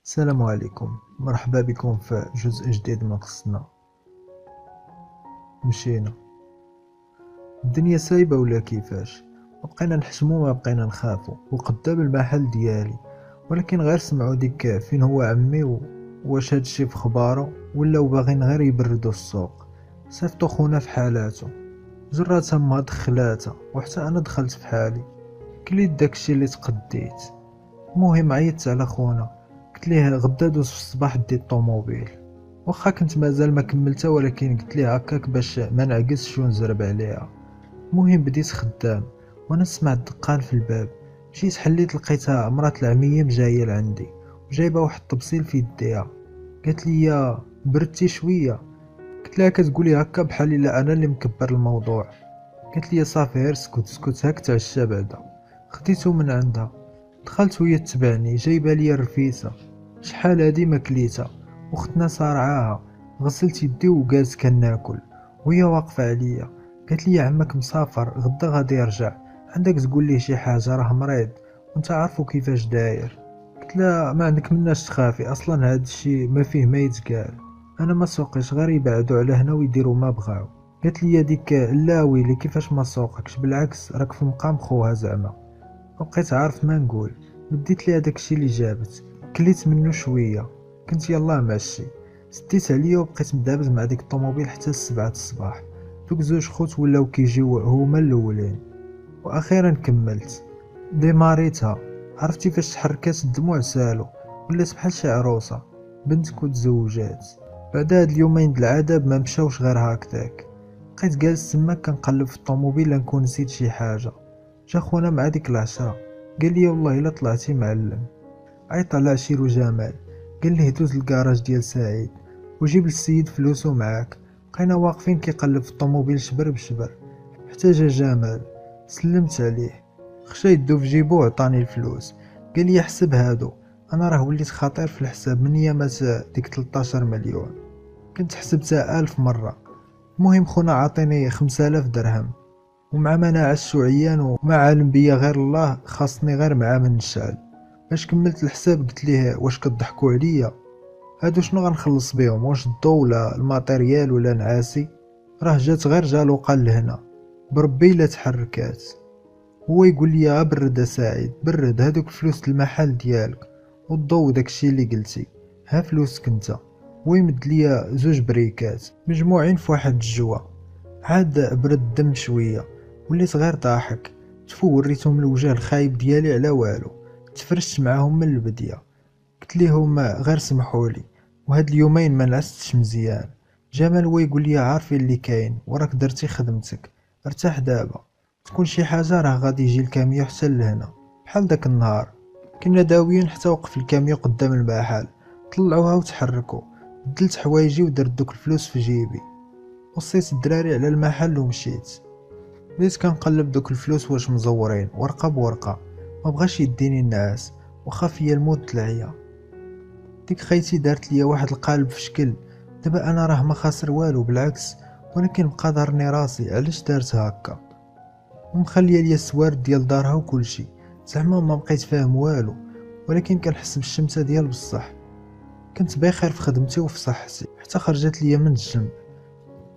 السلام عليكم، مرحبا بكم في جزء جديد من قصتنا. مشينا. الدنيا سايبة ولا كيفاش؟ ما بقينا نحشمو، ما بقينا نخافو، وقدام المحل ديالي، ولكن غير سمعو ديك فين هو عمي واش هادشي في خبارو ولاو باغيين غير يبردو السوق. صيفطو خونا في حالاتو، جراتها ما دخلاتها، وحتى انا دخلت في حالي، كليت داكشي اللي تقديت. المهم عيطت على خونا، قلت ليه غدا دوز في الصباح دي الطوموبيل. واخا كنت مازال ما كملتها، ولكن قلت ليه هكاك باش ما نعكسش ونزرب عليها. المهم بديت خدام وانا نسمع الدقان في الباب. مشيت حليت لقيتها مرات العميم جايه لعندي وجايبه واحد الطبسيل في يديها. قالت لي يا بردتي شويه؟ قلت لها كتقولي هكا بحال الا انا اللي مكبر الموضوع. قالت لي صافي غير اسكت اسكت هاك تعشى بعدا. خديته من عندها، دخلت وهي تبعني جايبه لي الرفيسه. شحال هادي ما كليتها، وختنا صارعاها. غسلت يدي وجالس كناكل وهي واقفه عليا. قالت لي عمك مسافر غدا غادي يرجع، عندك تقول ليه شي حاجه راه مريض وانت عارفو كيفاش داير. قلت لها ما عندك مناش تخافي، اصلا هاد الشي ما فيه ما يتقال، انا ما سوقيش غير يبعدوا على هنا ويديروا ما بغاو. قالت لي ديك لا ويلي كيفاش ما سوقكش، بالعكس راك في مقام خوها زعما. وبقيت عارف ما نقول. مديت ليها داكشي اللي جابت، كليت منه شويه، كنت يلاه ماشي. سديت عليا وبقيت مدابز مع ديك الطوموبيل حتى ل7 الصباح. دوك زوج خوت ولاو كيجيو هما الاولين، واخيرا كملت. ديماريتها، عرفتي فاش تحركات الدموع سالو، ولات بحال شي عروسه بنتك وتزوجات. بعد هاد اليومين د العذاب ما مشاوش غير هكذاك. بقيت جالس تما كنقلب في الطوموبيل لنكون نسيت شي حاجه. جا خونا مع ديك العشرة، قال لي والله الا طلعتي معلم. عيط على عشيرو جمال، قال ليه دوز للكراج ديال سعيد وجيب للسيد فلوسو معاك. بقينا واقفين كيقلب في الطوموبيل شبر بشبر حتى جا جمال. سلمت عليه، خشى يدو في جيبو وعطاني الفلوس. قال لي حسب هادو، انا راه وليت خطير في الحساب من ايامات ديك 13 مليون، كنت حسبتها 1000 مرة. المهم خونا عاطيني 5000 درهم، ومع ما نعس وعيان وما عالم بيا غير الله، خاصني غير معاه من الشعل. باش كملت الحساب قلت ليه واش كضحكوا عليا؟ هادو شنو غنخلص بيهم؟ واش الضو ولا الماتيريال ولا نعاسي؟ راه جات غير جالوقه لهنا، بربي لا تحركات. هو يقول لي برد سعيد برد، هادوك فلوس المحل ديالك والضو داكشي اللي قلتي، ها فلوسك انت. ويمد ليا 2 بريكات مجموعين في واحد الجوا. عاد برد الدم شويه، وليت غير ضاحك. تفو وريتهم الوجه الخايب ديالي على والو، تفرشت معاهم من البديه. قلت ليهم غير سمحولي، وهاد اليومين ما نعستش مزيان. جمال هو يقول لي عارفين اللي كاين وراك درتي خدمتك، ارتاح دابا، تكون شي حاجه راه غادي يجي الكاميو حتى لهنا. بحال داك النهار كنا داويين حتى وقف الكاميو قدام المحل، طلعوها وتحركوا. بدلت حوايجي ودرت دوك الفلوس في جيبي، وصيت الدراري على المحل ومشيت. بديت كنقلب دوك الفلوس واش مزورين ورقه بورقه، ما بغاش يديني النعاس وخا فيا الموت تلعيا. ديك خيتي دارت ليا واحد القالب في شكل. دابا انا راه ما خاسر والو، بالعكس، ولكن بقى ضرني راسي علاش دارت هكا، ومخليه ليا السوارد ديال دارها وكلشي. زعما ما بقيت فاهم والو، ولكن كنحس بالشمته ديال بصح. كنت بخير في خدمتي وفي صحتي حتى خرجت ليا من الجنب.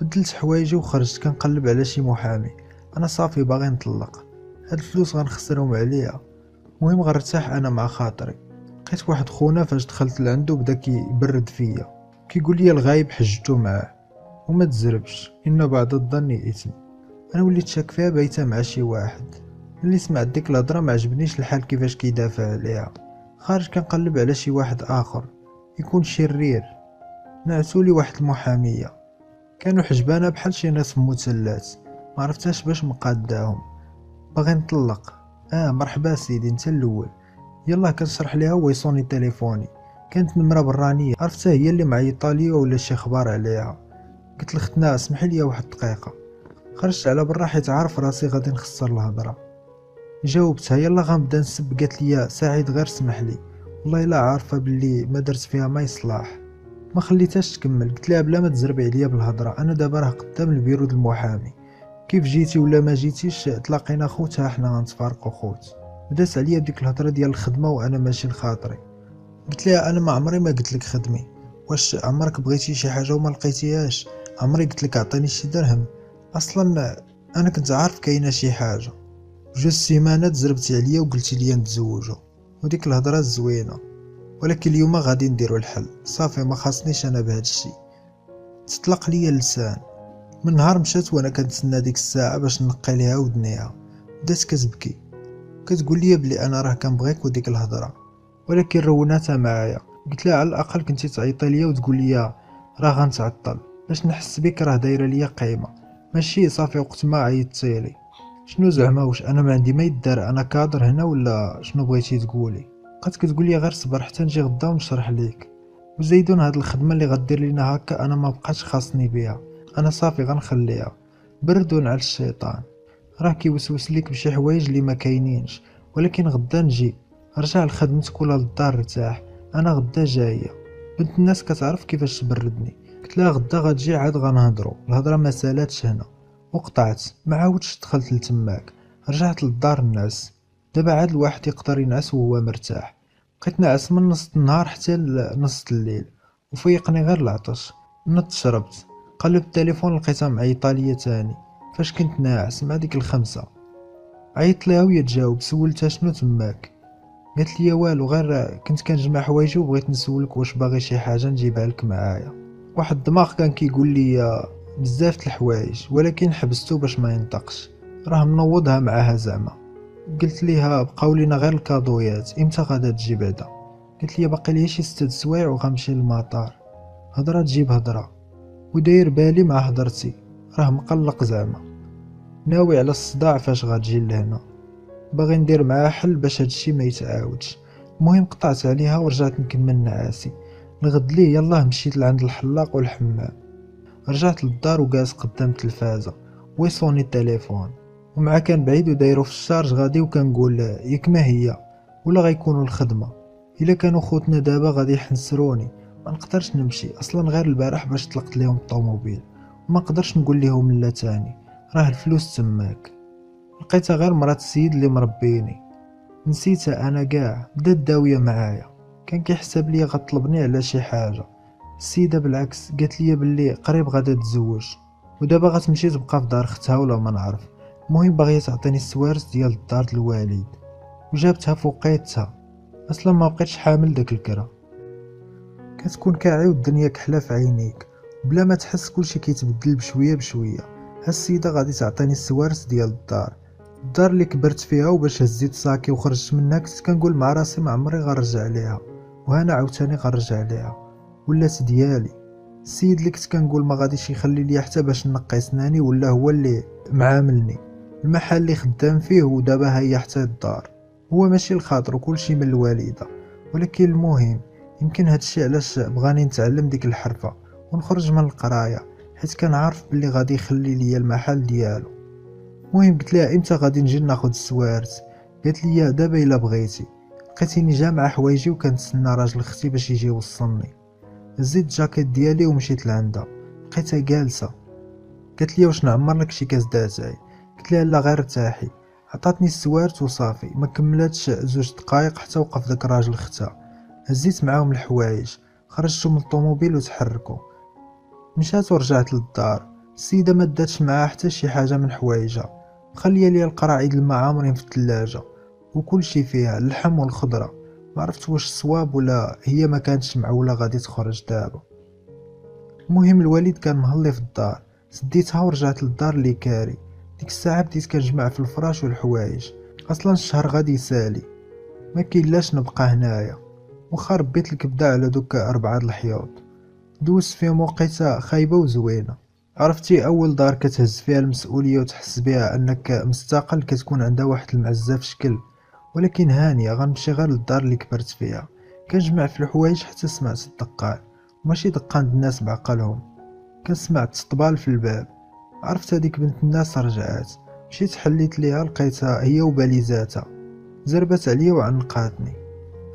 بدلت حوايجي وخرجت كنقلب على شي محامي. انا صافي باغي نطلق، هاد الفلوس غنخسرهم عليا. المهم غنرتاح انا مع خاطري. لقيت واحد خونا فاش دخلت لعندو بدا كيبرد فيا، كيقول لي الغايب حجتو معاه وما تزربش، ان بعد الظن اثم. انا وليت شاك فيها بايته مع شي واحد. اللي سمعت ديك الهضره ما عجبنيش الحال كيفاش كيدافع عليها. خارج كنقلب على شي واحد اخر يكون شرير. نعسولي واحد المحاميه، كانوا حجبانه بحال شي ناس مثلات، ما عرفتهاش باش مقاداهم. باغي نطلق. مرحبا سيدي انت الاول. يلا كنشرح ليها ويصوني تليفوني. كانت نمره برانيه، عرفتها هي اللي معيطه ليا ولا شي خبار عليها. قلت لختنا اسمحي لي واحد الدقيقه. خرجت على برا حيت عارف راسي غادي نخسر الهضره. جاوبتها يلا غنبدا نسب. قالت لي سعيد غير سمح لي، والله الا عارفه باللي ما درت فيها ما يصلاح. ما خليتهاش تكمل. قلت لها بلا ما تزربي عليا بالهضره، انا دابا راه قدام البيرو د المحامي، كيف جيتي ولا ما جيتيش تلاقينا خوت، ها حنا غنتفارقوا خوت. بدات عليا بديك الهضره ديال الخدمه وانا ماشي لخاطري. قلت لها انا ما عمري ما قلت لك خدمي، واش عمرك بغيتي شي حاجه وما لقيتيهاش؟ عمري قلت لك عطيني شي درهم؟ اصلا انا كنت عارف كاينه شي حاجه. جوج سيمانات زربتي عليا وقلتي لي نتزوجوا، وديك الهضره زوينه، ولكن اليوم غادي نديرو الحل. صافي ما خاصنيش انا بهذا الشيء. تطلق ليا اللسان. من نهار مشات وانا كنتسنى ديك الساعه باش نقي ليها ودنيها، بدات كتبكي، كتقول لي بلي انا راه كنبغيك وديك الهضره، ولكن روناتها معايا. قلت لها على الاقل كنتي تعيطي ليا وتقول لي راه غنتعطل باش نحس بك، راه دايره ليا قيمه، ماشي صافي وقت ما عيطتي لي. شنو زعما واش انا ما عندي ما يدار؟ انا كادر هنا ولا شنو بغيتي تقولي؟ بقات كتقول لي غير صبر حتى نجي غدا ونشرح ليك، وزيدون هاد الخدمه اللي غدير لينا هكا انا ما بقاش خاصني بها، انا صافي غنخليها. بردون على الشيطان، راه كيوسوس ليك بشي حوايج اللي ما كاينينش، ولكن غدا نجي. رجع لخدمتك ولا للدار ارتاح، انا غدا جايه. بنت الناس كتعرف كيفاش تبردني. قلت لها غدا غتجي عاد غنهضروا، الهضره ما سالاتش هنا، وقطعت. ما عاودتش دخلت لتماك، رجعت للدار نعس. دابا عاد الواحد يقدر ينعس وهو مرتاح. بقيت نعس من نص النهار حتى لنص الليل، وفيقني غير العطش. نضت شربت، قلبت التليفون لقيتها معيطه ليا تاني. فاش كنت ناعس مع ديك الخمسة. عيطت لها وهي تجاوب، سولتها شنو تماك؟ قالت لي والو، غير كنت كنجمع حوايجي وبغيت نسولك واش باغي شي حاجه نجيبها لك معايا. واحد الدماغ كان كيقول لي بزاف د الحوايج، ولكن حبستو باش ما ينطقش، راه منوضها معاها زعما. قلت ليها بقاو لينا غير الكادويات، امتى غادا تجي بعدا؟ قلت لي باقي ليا شي 6 سوايع وغنمشي للمطار. هضره تجيب هضره، وداير بالي مع هضرتي، راه مقلق زعما، ناوي على الصداع فاش غتجي لهنا، باغي ندير معاها حل باش هادشي ما يتعاودش. المهم قطعت عليها ورجعت نكمل نعاسي. الغد ليه يلاه مشيت لعند الحلاق والحمام. رجعت للدار وجالس قدام التلفازه، ويصوني التليفون، ومع كان بعيد ودايرو في الشارج غادي، وكنقول ياك ما هي ولا غيكونوا الخدمه. الا كانوا خوتنا دابا غادي يحنسروني، ما نقدرش نمشي اصلا. غير البارح باش طلقت ليهم الطوموبيل، وما نقدرش نقول لهم لا تاني، راه الفلوس تماك. لقيتها غير مرات السيد اللي مربيني، نسيتها انا كاع. بدات داويه معايا، كان كيحسب لي غطلبني على شي حاجه. السيده بالعكس قالت لي باللي قريب غادا تتزوج، ودابا غتمشي تبقى في دار اختها ولا ما نعرف. المهم باغيه تعطيني السوارس ديال الدار الوالد، وجابتها فوقيتها. اصلا ما بقيتش حامل داك الكرا. كتكون كاعي والدنيا كحله في عينيك، بلا ما تحس كلشي كيتبدل بشويه بشويه. ها السيده غادي تعطيني السوارس ديال الدار اللي كبرت فيها، وباش هزيت صاكي وخرجت منها كنت كنقول مع راسي ما عمري غنرجع ليها، وهنا عاوتاني غنرجع ليها، ولات ديالي. السيد اللي كنت كنقول ما غاديش يخلي لي حتى باش نقي سناني، ولا هو اللي معاملني. المحل اللي خدام فيه ودابا هي حتى الدار، هو ماشي الخاطر وكلشي من الوالده. ولكن المهم يمكن هادشي علاش بغاني نتعلم ديك الحرفه ونخرج من القرايه، حيت كان عارف بلي غادي يخلي لي المحل ديالو. المهم قلت لها امتى غادي نجي ناخذ السوارت؟ قالت لي دابا الا بغيتي. لقيتيني جامعه حوايجي وكنتسنى راجل اختي باش يجي يوصلني. زيت الجاكيت ديالي ومشيت لعندها، لقيتها جالسه. قالت لي واش نعمر لك شي كاس داتاي؟ قلت لها لا غير ارتاحي. عطاتني السوارت وصافي، ما كملاتش 2 دقائق حتى وقف داك راجل اختها. هزيت معاهم الحوايج، خرجتو من الطوموبيل وتحركوا. مشات ورجعت للدار. السيده ما داتش معاها حتى شي حاجه من حوايجها، مخليه ليا القراعيد المعامرين في الثلاجه وكل شي فيها اللحم والخضره. ما عرفت واش الصواب ولا هي ما كانتش معوله غادي تخرج دابا. المهم الوالد كان مهلي في الدار، سديتها ورجعت للدار اللي كاري. ديك الساعه بديت كنجمع في الفراش والحوايج، اصلا الشهر غادي يسالي، ما كاينلاش نبقى هنايا. وخا ربيت الكبده على دوك 4 د الحيوط، دوزت فيهم وقيته خايبه وزوينه. عرفتي اول دار كتهز فيها المسؤوليه وتحس بها انك مستقل، كتكون عندها واحد المعزه في شكل. ولكن هانيه غنمشي غير للدار اللي كبرت فيها. كنجمع في الحوايج حتى سمعت الدقان، وماشي دقان الناس بعقلهم، كنسمع التطبال في الباب. عرفت هذيك بنت الناس رجعات. مشيت حليت ليها، لقيتها هي وباليزاتها، زربت عليا وعنقاتني.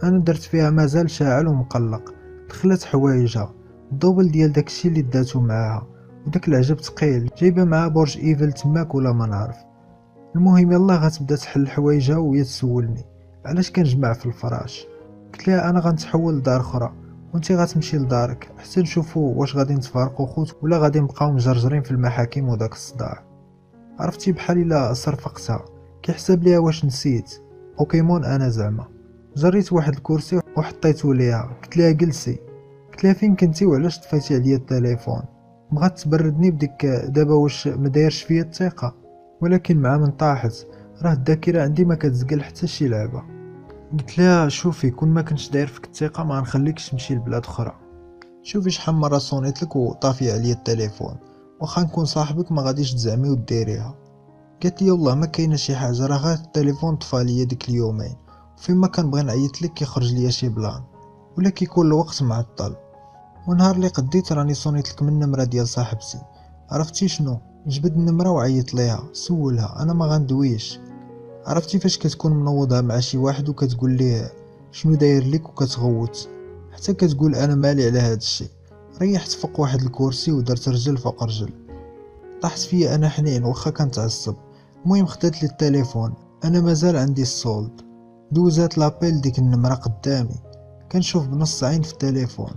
انا درت فيها مازال شاعل ومقلق. دخلت حوايجها الدوبل ديال داكشي اللي داتو معاها، وداك العجب ثقيل جايبه معها برج ايفل تماك ولا ما نعرف. المهم يلا غتبدا تحل حوايجها وهي تسولني علاش كنجمع في الفراش. قلت لها انا غنتحول لدار اخرى وانتي غتمشي لدارك حتى نشوفوا واش غادي نتفارقوا خوت ولا غادي نبقاو مجرجرين في المحاكم وداك الصداع. عرفتي بحال الا صرفقتها كيحسب ليها واش نسيت بوكيمون انا زعما. جريت واحد الكرسي وحطيته ليها قلت لها جلسي. قلت لها فين كنتي وعلاش طفيتي عليا التليفون. بغات تبردني بديك دابا واش ما دايرش فيا الثقه، ولكن مع من طاحت راه الذاكره عندي ما كتزقل حتى شي لعبه. قلت لها شوفي كون ما كنتش داير فيك الثقه ما غنخليكش تمشي لبلاد اخرى. شوفي شحال مره صونيت لك وطافي عليا التليفون، واخا نكون صاحبك ما غاديش تزعمي وديريها. قالت لي والله ما كاينه شي حاجه راه غير التليفون طفى ليا ديك اليومين، فيما كنبغي نعيط لك كيخرج ليا شي بلان ولا كيكون الوقت معطل. ونهار اللي قديت راني صونيت لك من النمره ديال صاحبتي. عرفتي شنو، جبد النمره وعيط ليها سولها انا ما غندويش. عرفتي فاش كتكون منوضها مع شي واحد وكتقول ليه شنو داير لك وكتغوت حتى كتقول انا مالي على هذا الشيء. ريحت فوق واحد الكرسي ودرت رجل فوق رجل. طاحت فيا انا حنين واخا كنتعصب. المهم خدات لي التليفون، انا مازال عندي السولد. دوزات لابيل ديك النمره قدامي، كنشوف بنص عين في التليفون.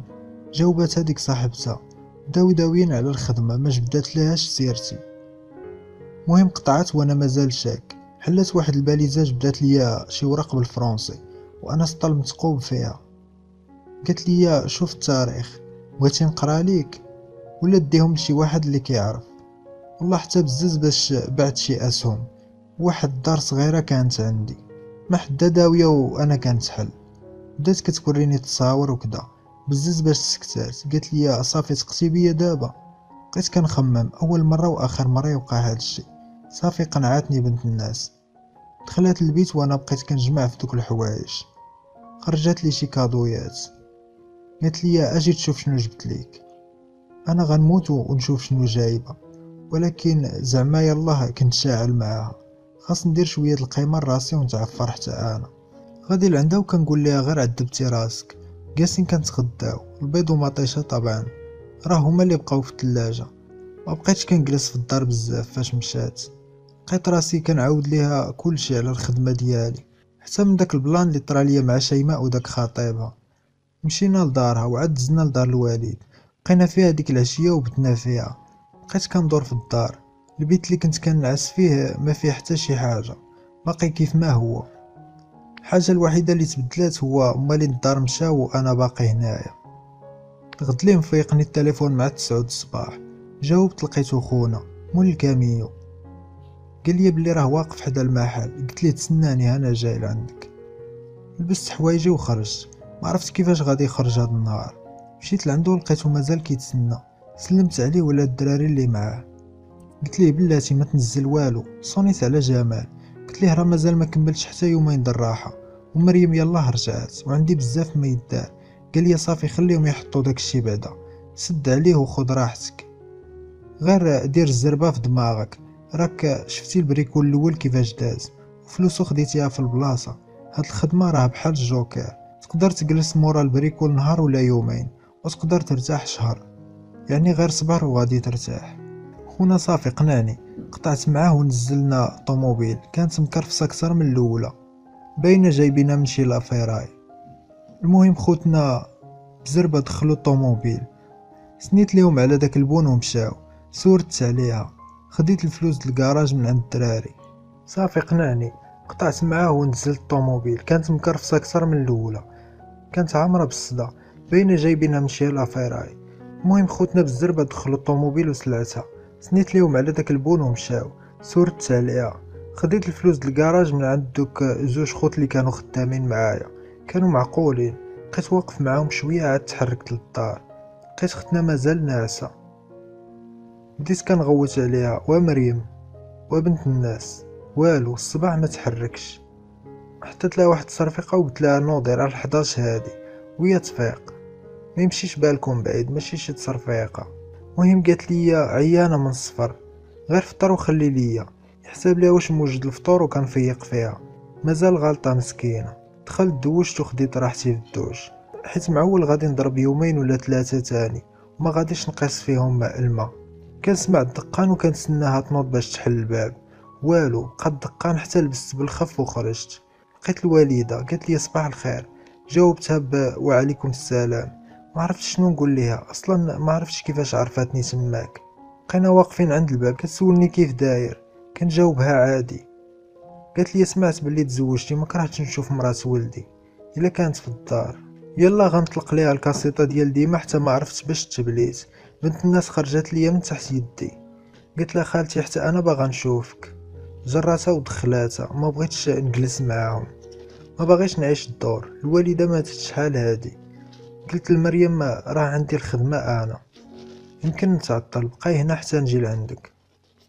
جاوبات هذيك صاحبتها، داويين على الخدمه ما جبدات لهاش سيرتي. مهم قطعت وانا مازال شاك. حلت واحد الباليزاج بدات ليا شي ورق بالفرنسي وانا سطل متقوب فيها. قالت لي شوف التاريخ، بغيتي نقرا ليك ولا ديهم لشي واحد اللي كيعرف. والله حتى بزز باش بعت شي اسهم. واحد الدار صغيره كانت عندي ما حدا داويه وانا كنتحل. بدات كتوريني التصاور وكذا بزز باش سكتات. قالت لي صافي تقتي بيا دابا. بقيت كنخمم اول مره واخر مره يوقع هذا الشيء. صافي قنعتني بنت الناس. دخلت البيت وانا بقيت كنجمع في دوك الحوايج. خرجت لي شي كادويات، قالت لي اجي تشوف شنو جبت ليك. انا غنموت ونشوف شنو جايبه، ولكن زعما يلاه كنت شاعل معاها. خاص ندير شويه القيمه لراسي ونتعفر حتى انا. غادي لعندها وكنقول ليها غير عذبتي راسك. جالسين كنتغداو البيض ومطيشه طبعا، راه هما اللي بقاو في الثلاجه. ما بقيتش كنجلس في الدار بزاف. فاش مشات لقيت راسي كنعاود ليها كلشي على الخدمه ديالي، حتى من داك البلان اللي طرا ليا مع شيماء وداك خطيبها. مشينا لدارها وعاد دزنا لدار الوالد، بقينا فيها ديك العشيه وبتنا فيها. بقيت كندور في الدار. البيت اللي كنت كنعس فيه ما فيه حتى شي حاجه، باقي كيف ما هو. الحاجه الوحيده اللي تبدلات هو مالي الدار مشاو وانا باقي هنايا. غد ليه مفيقني التليفون مع 9 الصباح. جاوبت لقيتو خونا مول الكاميو. قال لي بلي راه واقف حدا المحل. قلت ليه تسناني انا جاي لعندك. لبست حوايجي وخرجت. ما عرفت كيفاش غادي يخرج هذا النهار. مشيت لعندو لقيتو مازال كيتسنى. سلمت عليه ولا الدراري اللي معاه. قلت ليه بلاتي ما تنزل والو. صونيت على جمال قلت ليه راه مازال ما كملتش حتى يومين د الراحه ومريم يلاه رجعت وعندي بزاف ما يدار. قال لي صافي خليهم يحطوا داكشي بعدا، سد عليه وخذ راحتك. غير دير الزربه في دماغك، راك شفتي البريكول الاول كيفاش داز وفلوسو خديتيها في البلاصه. هاد الخدمه راه بحال الجوكر، تقدر تجلس مورا البريكول نهار ولا يومين وتقدر ترتاح شهر. يعني غير صبر وغادي ترتاح. خونا صافي قنعني. قطعت معاه ونزلنا طوموبيل كانت مكرفصه اكثر من الاولى، باينه جايبينها من شي لافيراي. المهم خوتنا بزربه دخلوا الطوموبيل، سنيت ليهم على داك البون ومشاو. سورت عليها، خديت الفلوس للكراج من عند الدراري. صافي قنعني. قطعت معاه ونزلت الطوموبيل كانت مكرفصه اكثر من الاولى، كانت عامره بالصدا، باينه جايبينها من شي لافيراي. المهم خوتنا بالزربه دخلوا الطوموبيل وسلعتها، سنيت ليهم على داك البون ومشاو. سورت عليها، خديت الفلوس للكراج من عند دوك زوج خوت اللي كانوا خدامين معايا، كانوا معقولين. بقيت واقف معاهم شويه عاد تحركت للدار. لقيت ختنا مازال ناعسه. بديت كنغوت عليها ومريم وبنت الناس، والو الصباح ما تحركش. حطيت لها واحد الصرفيقه وقلت لها نوضي راه 11 هادي وهي تفيق. ما يمشيش بالكم بعيد ماشي شي تصرفيقه. المهم قالت لي عيانه من الصفر، غير فطر وخلي ليا. يحسب ليها واش موجد الفطور وكنفيق فيها. مازال غلطه مسكينه. دخلت دوشت وخديت راحتي في الدوش، حيت معول غادي نضرب يومين ولا 3 تاني وما غاديش نقيس فيهم الماء. كنسمع الدقان وكنتسناها تنوض باش تحل الباب. والو بقى الدقان حتى لبست بالخف وخرجت. لقيت الوالده قالت لي صباح الخير. جاوبتها وعليكم السلام. ما عرفتش شنو نقول ليها اصلا، ما عرفتش كيفاش عرفاتني تماك. بقينا واقفين عند الباب كتسولني كيف داير، كنجاوبها عادي. قالت لي سمعت باللي تزوجتي، ما كرهتش نشوف مرات ولدي الا كانت في الدار. يلا غنطلق ليها الكاسيطه ديال ديما حتى ما عرفتش باش تبليت. بنت الناس خرجت ليا من تحت يدي. قلت لها خالتي حتى انا باغا نشوفك. جراتها ودخلاتها، ما بغيتش نجلس معاهم، ما باغيش نعيش الدور. الوالده ماتت شحال هادي. قلت لمريم راه عندي الخدمه انا، يمكن نتعطل، بقاي هنا حتى نجي لعندك.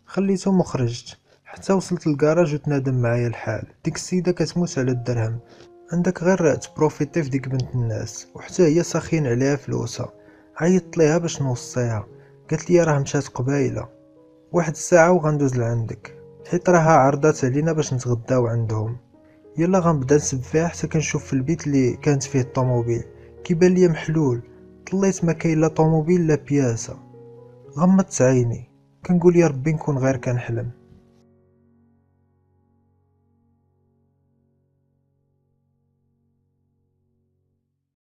خليتهم وخرجت حتى وصلت للكراج وتنادم معايا الحال. ديك السيده كتموت على الدرهم، عندك غير تبروفيتي في ديك بنت الناس، وحتى هي ساخين عليها فلوسها. عيطت ليها باش نوصيها، قالت لي راه مشات قبيله، واحد الساعه وغندوز لعندك، حيت راها عرضات علينا باش نتغداو عندهم. يلا غنبدا نسب فيها حتى كنشوف في البيت اللي كانت فيه الطوموبيل كيبان ليا محلول. طليت ما كاين لا طوموبيل لا بياسه. غمضت عيني كنقول يا ربي نكون غير كنحلم.